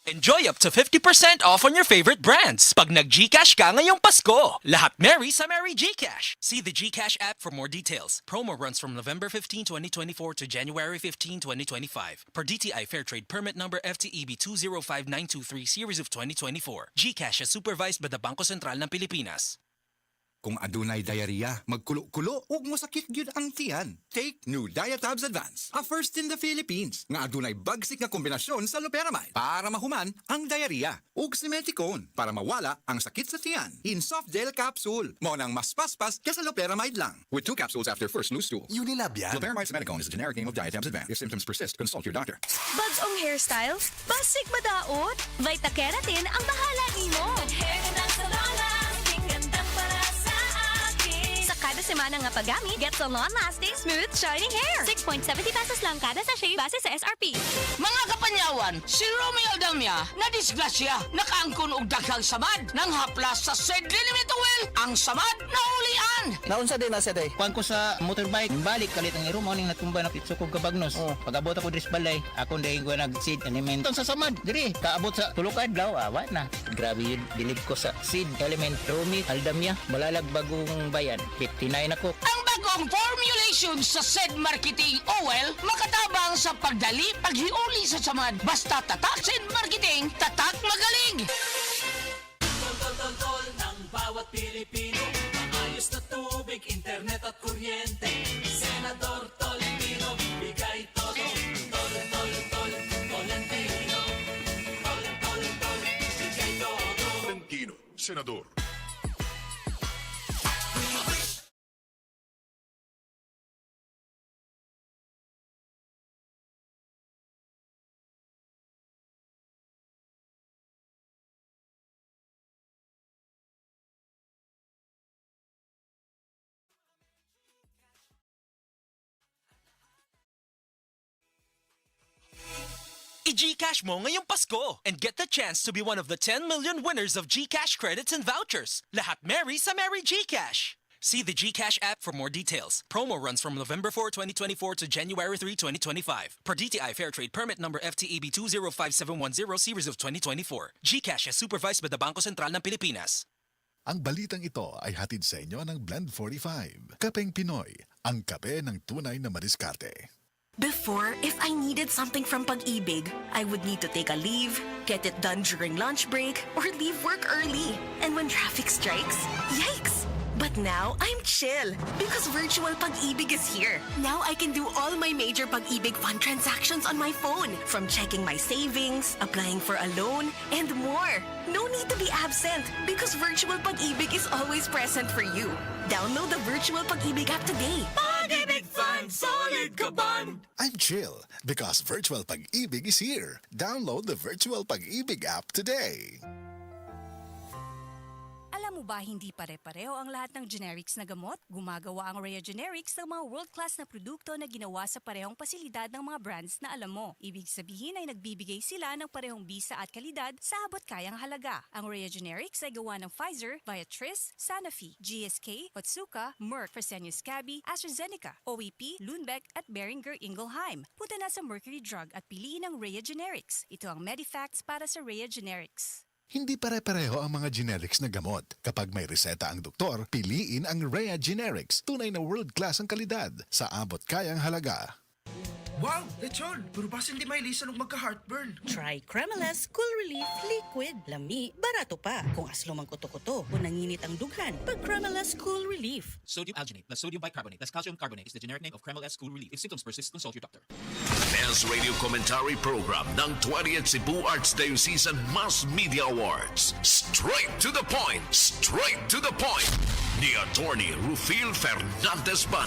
Enjoy up to 50% off on your favorite brands pag nag-GCash ka ngayong Pasko. Lahat merry sa Merry GCash. See the GCash app for more details. Promo runs from November 15, 2024 to January 15, 2025. Per DTI Fair Trade Permit number FTEB 205923 series of 2024. GCash is supervised by the Bangko Sentral ng Pilipinas. Kung adunay diarrhea, magkulo-kulo, ug mosakit gyud ang tiyan. Take new Diatabs Advance, a first in the Philippines, nga adunay bagsik nga kombinasyon sa loperamide para mahuman ang diarrhea, ug simeticone para mawala ang sakit sa tiyan. In soft gel capsule, mo nang mas paspas kaysa loperamide lang. With 2 capsules after first loose stool. Unilab yan. Loperamide simeticone is a generic name of Diatabs Advance. If symptoms persist, consult your doctor. Bags ong hairstyle? Basig madaot? Vita Keratin ang bahala nimo. Sa kada semana nga paggamit, get sa long-lasting, smooth, shining hair. 6.70 pesos lang kada sachet base sa SRP. Mga kapanyawan, si Romeo Aldamia na disgrasya nakaangkon og daghang samad nang haplas sa Sed Limit Oil. Ang samad na ulian. Naunsa din na siya day. Kuan ko sa motorbike, balik kalit ang iro mo ning natumba na pitsukog kabagnos. Pag-abot ako diri sa balay, ako dahil ko nag-seed element. Sa samad, diri, kaabot sa tulok adlaw, awa na. Grabe yun, bilib ko sa seed element Romy Aldamia, Malalag Bagong Bayan. 59 ako. Ang bagong formulation sa Sed Marketing Oil makatabang sa pagdali, paghiuli sa samad. Basta tatak Sed Marketing, tatak magaling. Tol ng bawat Pilipino, maayos na tubig, internet at kuryente. Senador Tolentino, bigay todo. Tolentino, bigay todo. Tolentino, senador. I-GCash mo ngayong Pasko and get the chance to be one of the 10 million winners of GCash credits and vouchers. Lahat merry sa Merry GCash. See the GCash app for more details. Promo runs from November 4, 2024 to January 3, 2025. Per DTI Fair Trade Permit number FTEB 205710 series of 2024. GCash is supervised by the Bangko Sentral ng Pilipinas. Ang balitang ito ay hatid sa inyo ng Blend 45. Kapeng Pinoy, ang kape ng tunay na madiskarte. Before, if I needed something from Pag-ibig, I would need to take a leave, get it done during lunch break, or leave work early. And when traffic strikes, yikes! But now, I'm chill because virtual Pag-ibig is here. Now I can do all my major Pag-ibig fund transactions on my phone, from checking my savings, applying for a loan, and more. No need to be absent because virtual Pag-ibig is always present for you. Download the virtual Pag-ibig app today. Pag-ibig Fund, solid ka ban! I'm chill because Virtual Pag-ibig is here. Download the Virtual Pag-ibig app today. Alam mo ba hindi pare-pareho ang lahat ng generics na gamot? Gumagawa ang Rhea Generics ng mga world-class na produkto na ginawa sa parehong pasilidad ng mga brands na alam mo. Ibig sabihin ay nagbibigay sila ng parehong bisa at kalidad sa abot kayang halaga. Ang Rhea Generics ay gawa ng Pfizer, Viatris, Sanofi, GSK, Otsuka, Merck, Fresenius Kabi, AstraZeneca, OEP, Lundbeck at Boehringer Ingelheim. Punta na sa Mercury Drug at piliin ang Rhea Generics. Ito ang Medifacts para sa Rhea Generics. Hindi pare-pareho ang mga generics na gamot. Kapag may reseta ang doktor, piliin ang Rhea Generics. Tunay na world-class ang kalidad sa abot kayang halaga. Wow! Lechon! Pero basta hindi may lisa nung magka-heartburn. Try Cremelas Cool Relief Liquid. Lami, barato pa. Kung aslo mang kuto-kuto o nanginit ang dughan, pag Cremelas Cool Relief. Sodium alginate plus sodium bicarbonate plus calcium carbonate is the generic name of Cremelas Cool Relief. If symptoms persist, consult your doctor. Best Radio Commentary Program ng 20th Cebu Archdiocese Mass Media Awards. Straight to the point! Straight to the point! Ni Attorney Rufil Fernandez Ban.